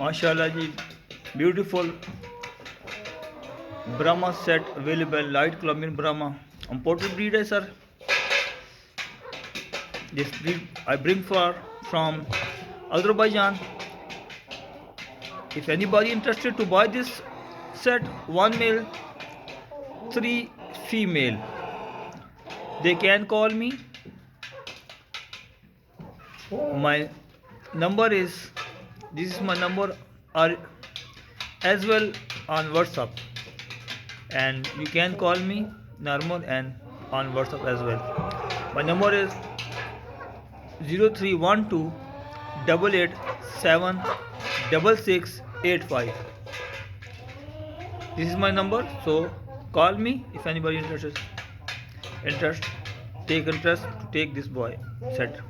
माशाल्लाह जी, beautiful Brahma set available, light Columbian Brahma. Imported breed है sir. This breed I bring from Azerbaijan. If anybody interested to buy this set, 1 male, 3 female, they can call me. My number is, this is my number, or as well on WhatsApp, and you can call me normal and on WhatsApp as well. My number is 0312 887 6685. This is my number, so call me if anybody interested. Take interest to take this boy set.